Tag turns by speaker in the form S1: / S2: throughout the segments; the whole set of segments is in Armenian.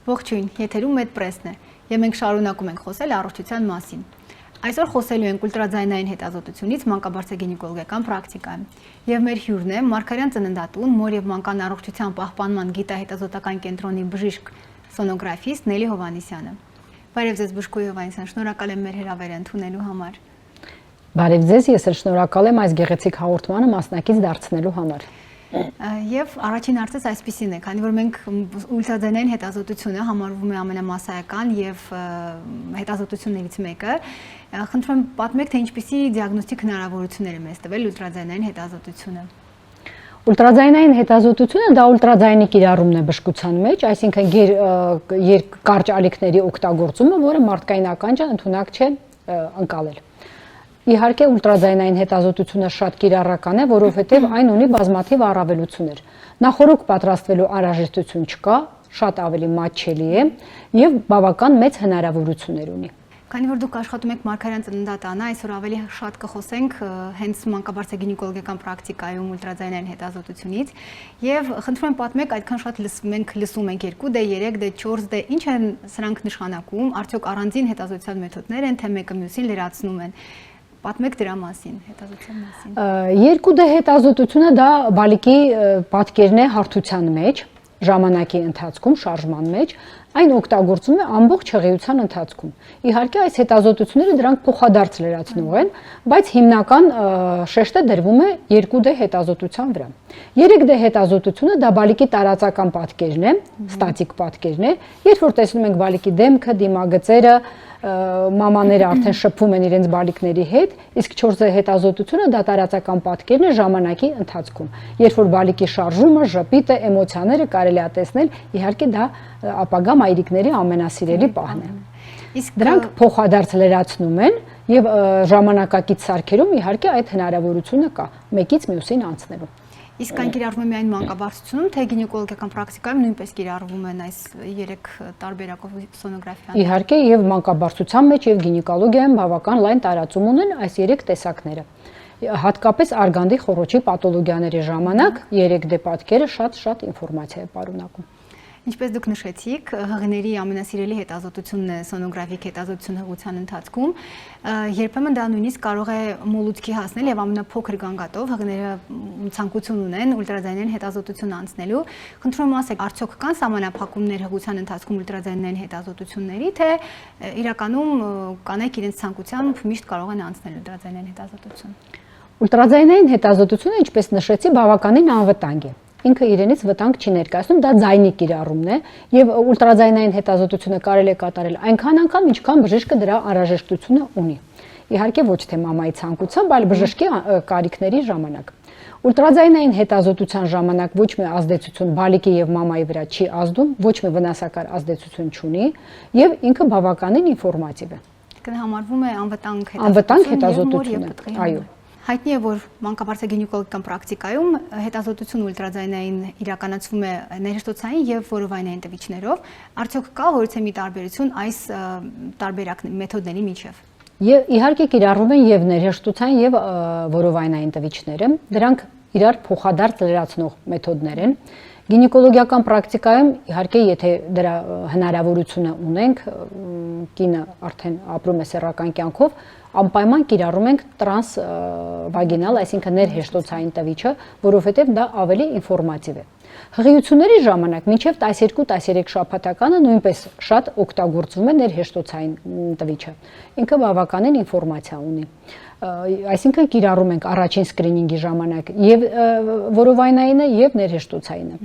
S1: Ողջույն, եթերում Մեդպրեսն է, եւ մենք շարունակում ենք խոսել առողջության մասին։ Այսօր խոսելու ենք ուլտրաձայնային հետազոտությունից մանկաբարձագինեկոլոգիական պրակտիկայում։ Եվ մեր հյուրն է Մարգարյան ծննդատուն, մոր եւ մանկան առողջության պահպանման գիտահետազոտական կենտրոնի բժիշկ սոնոգրաֆիստ Նելի Հովհաննիսյանը։ Բարև ձեզ Բժշկուհի Հովհաննիսյան, շնորհակալ եմ մեր հրավերը ընդունելու համար։
S2: Բարև ձեզ, ես էլ շնորհակալ եմ այս գեղեցիկ հաղորդմանը մասնակից դարձնելու համար։
S1: Եվ առաջին հարցս այսպեսին է, քանի որ մենք ուլտրաձայնային հետազոտությունը համարվում է ամենամասսայական եւ հետազոտություններից մեկը, խնդրում եմ պատմեք, թե ինչպիսի դիագնոստիկ հնարավորություններ է մեզ տվել ուլտրաձայնային հետազոտությունը։
S2: Ուլտրաձայնային հետազոտությունը դա ուլտրաձայնի կիրառումն է բժշկության մեջ, այսինքն կարճ ալիքների օգտագործումը, որը մարդկային ականջը ընդունակ չէ ընկալել։ Իհարկե ուլտրաձայնային հետազոտությունը շատ կիրառական է, որովհետև այն ունի բազմաթիվ առավելություններ։ Նախորոք պատրաստվելու անհրաժեշտություն չկա, շատ ավելի մատչելի է եւ բավական մեծ հնարավորություններ ունի։
S1: Քանի որ դուք աշխատում եք Մարգարյան ծննդատանը, այսօր ավելի շատ կխոսենք հենց մանկաբարձագինեկոլոգիական պրակտիկայում ուլտրաձայնային հետազոտությունից եւ խնդրում եմ պատմեք, այդքան շատ մենք լսում ենք 2D, 3D, 4D, ինչ են սրանք նշանակում, արդյոք առանձին հետազոտության մեթոդներ են, թե մեկը մյուսին լրացնում են։ Պատմեք դրա մասին, հետազոտության մասին։
S2: 2D հետազոտությունը դա բալիկի պատկերն է հարթության մեջ, ժամանակի ընթացքում, շարժման մեջ, այն օգտագործվում է ամբողջ հղիության ընթացքում։ Իհարկե այս հետազոտությունները դրանք փոխադարձ լրացնող են, բայց հիմնական շեշտը դրվում է 2D հետազոտության վրա։ 3D հետազոտությունը դա բալիկի տարածական պատկերն է, ստատիկ պատկերն է, երբ որ տեսնում ենք բալիկի դեմքը, դիմագծերը, մամաները արդեն շփվում են իրենց բալիկների հետ, իսկ 4D հետազոտությունը դա տարածական պատկերն է ժամանակի ընթացքում։ Երբ որ բալիկի շարժումը, ժպիտը, էմոցիաները կարելի է տեսնել, իհարկե դա ապագա մայրիկների ամենասիրելի պահն է։ Իսկ դրանք փոխադարձ լրացնում են եւ ժամանակակից սարքերում իհարկե այդ հնարավորությունը կա մեկից մյուսին անցնելու։
S1: Իսկ այն կիրառվում է միայն մանկաբարձությունում, թե գինեկոլոգիական պրակտիկայում նույնպես կիրառվում են այս 3 տարբերակով սոնոգրաֆիան։
S2: Իհարկե եւ մանկաբարձության մեջ եւ գինեկոլոգիայում բավական լայն տարածում ունեն այս 3 տեսակները։ Հատկապես արգանդի խոռոչի պաթոլոգիաների ժամանակ 3D պատկերը շատ ինֆորմացիա է պարունակում։
S1: Ինչպես դուք նշեցիք, հղիների ամենասիրելի հետազոտությունն է սոնոգրաֆիկ հետազոտություն հղիության ընթացքում, երբեմն դա նույնիսկ կարող է մոլուցքի հասնել եւ ամենափոքր գանգատով հղիները ցանկություն ունեն ուլտրաձայնային հետազոտություն անցնելու։ Խնդրում եմ ասեք, արդյոք կան սահմանափակումներ հղիության ընթացքում ուլտրաձայնային հետազոտությունների, թե իրականում կանայք իրենց ցանկությամբ միշտ կարող են անցնել ուլտրաձայնային հետազոտություն։
S2: Ուլտրաձայնային հետազոտությունը, ինչպես նշեցի, բավականին անվտանգ է։ Ինքը իրենից վտանգ չի ներկայացնում, դա ձայնի կիրառումն է եւ ուլտրաձայնային հետազոտությունը կարելի է կատարել այնքան անգամ, ինչքան բժիշկը դրա անհրաժեշտությունը ունի։ Իհարկե ոչ թե մամայի ցանկությամբ, այլ բժշկի կարիքների ժամանակ։ Ուլտրաձայնային հետազոտության ժամանակ ոչ մի ազդեցություն բալիկի եւ մամայի վրա չի ազդում, ոչ մի վնասակար ազդեցություն չունի եւ ինքը բավականին ինֆորմատիվ է։
S1: Համարվում է
S2: անվտանգ հետազոտություն։ Այո։
S1: Հայտնի է, որ մանկաբարձագինեկոլոգիական պրակտիկայում հետազոտություն ուլտրաձայնային իրականացվում է ներհեշտոցային եւ որովայնային տվիչներով, արդյոք կա որևէ տարբերություն այս տարբերակ մեթոդների միջև։
S2: Եվ իհարկե կիրառվում են եւ ներհեշտոցային եւ որովայնային տվիչները, դրանք իրար փոխադարձ լրացնող մեթոդներ են։ Գինեկոլոգիական պրակտիկայում իհարկե եթե դրա հնարավորությունը ունենք, կինը արդեն ապրում է սեռական կյանքով, անպայման կիրառում ենք տրանսվագինալ, այսինքն ներհեշտոցային տվիչը, որովհետև դա ավելի ինֆորմատիվ է։ Հղիությունների ժամանակ մինչև 12-13 շաբաթականը նույնպես շատ օգտագործվում է ներհեշտոցային տվիչը։ Ինքը բավականին ինֆորմացիա ունի։ Այսինքն կիրառում ենք առաջին սկրինինգի ժամանակ եւ որովայնայինը եւ ներհեշտոցայինը։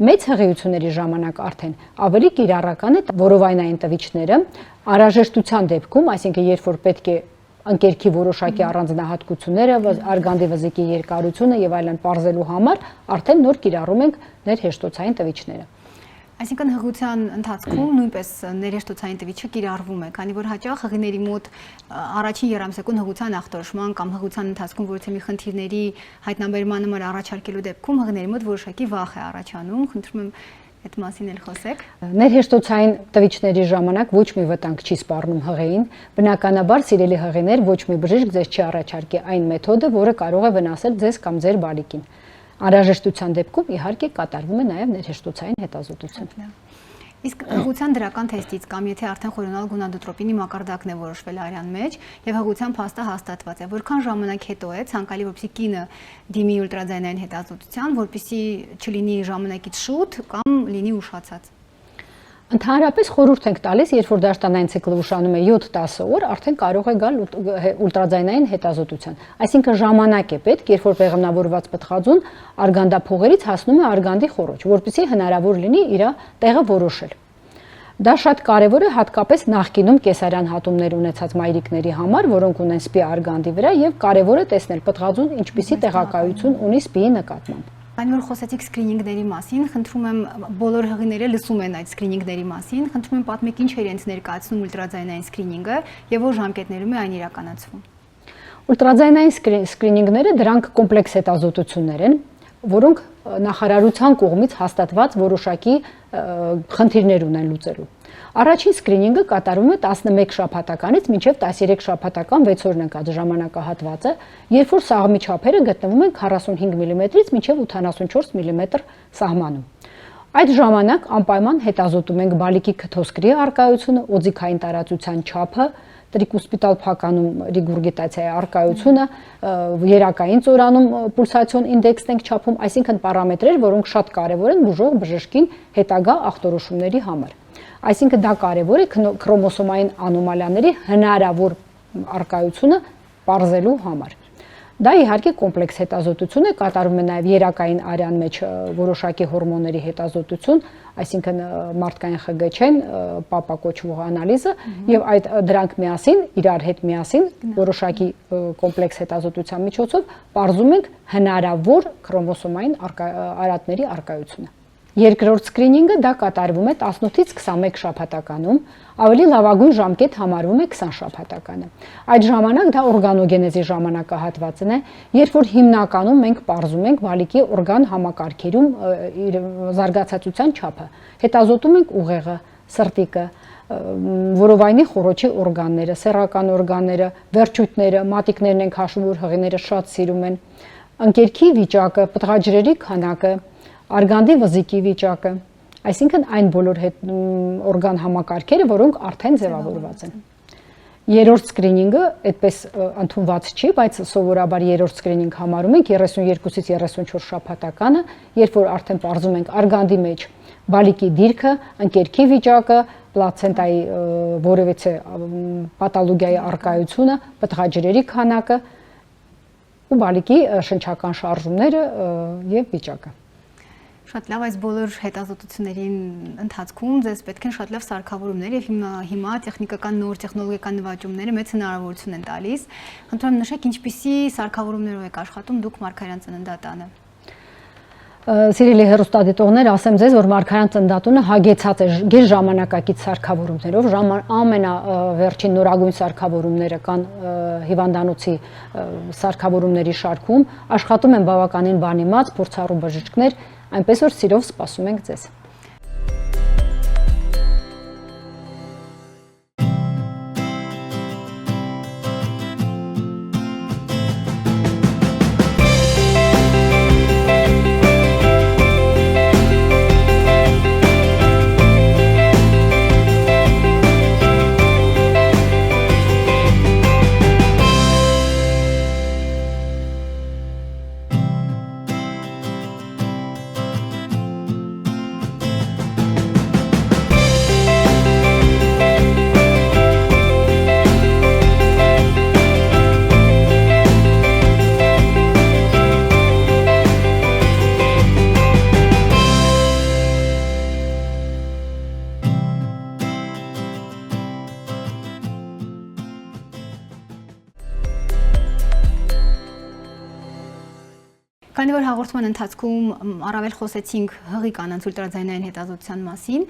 S2: Մեծ հղիությունների ժամանակ արդեն ավելի կիրառական է որովայնային տվիչները անհրաժեշտության դեպքում, այսինքն երբ որ պետք է ընկերքի որոշակի առանձնահատկությունները, արգանդի վզիկի երկարությունը եւ այլն պարզելու համար արդեն նոր կիրառում ենք ներհեշտոցային տվիչները։
S1: Այսինքն հղիության ընթացքում նույնպես ներհեշտոցային տվիչը կիրառվում է, քանի որ հաճախ հղիների մոտ առաջին երամսեկուն հղիության ախտորոշման կամ հղիության ընթացքում որևէ մի խնդիրների հայտնաբերման համար առաջարկելու դեպքում հղիների մոտ որոշակի վախ է առաջանում, խնդրում եմ այդ մասին էլ խոսեք։
S2: Ներհեշտոցային տվիչների ժամանակ ոչ մի վտանգ չի սպառնում հղեին, բնականաբար սիրելի հղիներ ոչ մի բժիշկ ձեզ չի առաջարկի այն մեթոդը, որը կարող է վնասել ձեզ կամ ձեր բալիկին։ Անհրաժեշտության դեպքում իհարկե կատարվում է նաև ներհեշտոցային հետազոտություն։
S1: Իսկ հղության դրական թեստից կամ եթե արդեն խորոնալ գոնադոտրոպինի մակարդակն է որոշվել արյան մեջ եւ հղության փաստը հաստատված է, որքան ժամանակ հետո է ցանկալի որպեսզի կինը դիմի ուլտրաձայնային հետազոտության, որպեսզի չլինի ժամանակից շուտ կամ լինի ուշացած։
S2: Ընդհանրապես խորհուրդ ենք տալիս, երբ որ դաշտանային ցիկլը ուշանում է 7-10 օր, արդեն կարող է գալ ուլտրաձայնային հետազոտության։ Այսինքն ժամանակ է պետք, երբ որ բեղմնավորված պտղաձուն արգանդափողերից հասնում է արգանդի խոռոչ, որպեսզի հնարավոր լինի իր տեղը որոշել։ Դա շատ կարևոր է հատկապես նախկինում կեսարյան հատումներ ունեցած մայրիկների համար, որոնք ունեն սպի արգանդի վրա, եւ կարևոր է տեսնել պտղաձուն ինչպիսի տեղակայություն ունի սպիի նկատմամբ։
S1: Այն որ խոսեցիք սկրինինգների մասին, խնդրում եմ բոլոր հղիները լսում են այդ սկրինինգների մասին, խնդրում եմ պատմեք ինչ է իրենց ներկայացնում ուլտրաձայնային սկրինինգը եւ որ ժամկետներում է այն իրականացվում։
S2: Ուլտրաձայնային սկրինինգները դրանք կոմպլեքս հետազոտություններ են, որոնք նախարարության կողմից հաստատված որոշակի խնդիրներ ունեն լուծելու։ Առաջին սկրինինգը կատարվում է 11 շաբաթականից մինչև 13 շաբաթական 6 օրն ընկած ժամանակահատվածը, երբ որ սաղմի չափերը գտնվում են 45 մմ-ից մինչև 84 մմ սահմանում։ Այդ ժամանակ անպայման հետազոտում ենք բալիկի քթոսկրի առկայությունը, օձիքային տարածության չափը, տրիկուսպիտալ փականում ռիգուրգիտացիայի առկայությունը, երակային ծորանում պուլսացիոն ինդեքսն ենք չափում, այսինքն պարամետրեր, որոնք շատ կարևոր են բուժող բժշկին հետագա ախտորոշումների համար։ Այսինքն դա կարևոր է քրոմոսոմային անոմալիաների հնարավոր առկայությունը պարզելու համար։ Դա իհարկե կոմպլեքս հետազոտություն է, կատարվում է նաև երակային արյան մեջ որոշակի հորմոնների հետազոտություն, այսինքն մարդկային ԽԳ-չեն, պապա կոչվող անալիզը եւ այդ դրանք միասին, իրար հետ միասին որոշակի կոմպլեքս հետազոտության միջոցով պարզում ենք հնարավոր քրոմոսոմային արատների առկայությունը։ Երկրորդ սկրինինգը դա կատարվում է 18-ից 21 շաբաթականում, ավելի լավագույն ժամկետ համարվում է 20 շաբաթականը։ Այդ ժամանակ դա օրգանոգենեզի ժամանակահատվածն է, երբ որ հիմնականում մենք պարզում ենք բալիկի օրգան համակարգերում իր զարգացածության չափը։ Հետազոտում ենք ուղեղը, սրտիկը, որովայնի խոռոչի օրգանները, սեռական օրգանները, վերջույթները, մատիկներն ենք հաշվում, որ հղիները շատ սիրում են, ընկերքի վիճակը, պտղաջրերի քանակը, արգանդի վզիկի վիճակը, այսինքն այն բոլոր օրգան համակարգերը, որոնք արդեն ձևավորված են։ Երրորդ սկրինինգը այդպես ընդունված չի, բայց սովորաբար երրորդ սկրինինգ համարում ենք 32-ից 34 շաբաթականը, երբ որ արդեն պարզում ենք արգանդի մեջ բալիկի դիրքը, ընկերքի վիճակը, պլացենտայի որևիցե պաթոլոգիայի առկայությունը, պտղաջրերի քանակը ու բալիկի շնչական շարժումները եւ վիճակը։
S1: Շատ լավ, այս բոլոր հետազոտությունների ընթացքում ձեզ պետք են շատ լավ սարքավորումներ եւ հիմա տեխնիկական նոր տեխնոլոգիական նվաճումները մեծ հնարավորություն են տալիս։ Խնդրում եմ նշեք ինչպիսի սարքավորումներով եք աշխատում դուք Մարգարյան ծննդատանը։
S2: Սիրելի հեռուստադիտողներ, ասեմ ձեզ, որ Մարգարյան ծննդատունը հագեցած է գեր ժամանակակից սարքավորումներով, ամենավերջին նորագույն սարքավորումները կան հիվանդանոցի սարքավորումների շարքում, աշխատում են բավականին բանիմաց, փորձառու բժիշկներ, այնպես որ սիրով սպասում ենք ձեզ։
S1: Քանի որ հաղորդման ընթացքում առավել խոսեցինք հղի կանանց ուլտրաձայնային հետազոտության մասին,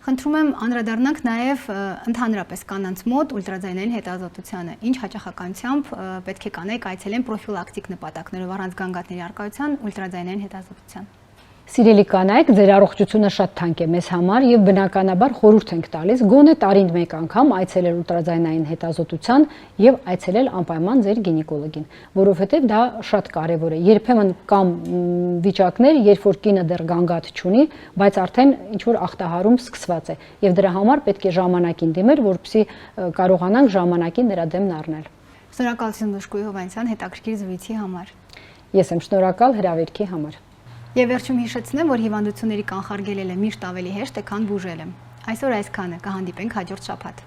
S1: խնդրում եմ անդրադառնանք նաև ընդհանրապես կանանց մոտ ուլտրաձայնային հետազոտությանը։ Ինչ հաճախականությամբ պետք է կանեք այցելեն պրոֆիլակտիկ նպատակներով առանց գանգատների առկայության ուլտրաձայնային հետազոտության։
S2: Սիրելի կանայք, ձեր առողջությունը շատ թանկ է մեզ համար եւ բնականաբար խորհուրդ ենք տալիս գոնե տարին մեկ անգամ այցելել ուլտրաձայնային հետազոտության եւ այցելել անպայման ձեր գինեկոլոգին, որովհետեւ դա շատ կարեւոր է։ Երբեմն կան վիճակներ, երբ որ կինը դեռ գանգատ չունի, բայց արդեն ինչ որ ախտահարում սկսված է եւ դրա համար պետք է ժամանակին դիմել, որպեսզի կարողանանք ժամանակին նրա դեմն առնել։
S1: Շնորհակալություն Լուշկուի Հովանեսյան հետաքրքիր զրույցի համար։
S2: Ես եմ շնորհակալ հրավերքի համար։
S1: Եվ վերջում հիշեցնեմ, որ հիվանդությունների կանխարգելելը միշտ ավելի հեշտ է, քան բուժելը։ Այսօր այսքանը, կհանդիպենք հաջորդ շաբաթ։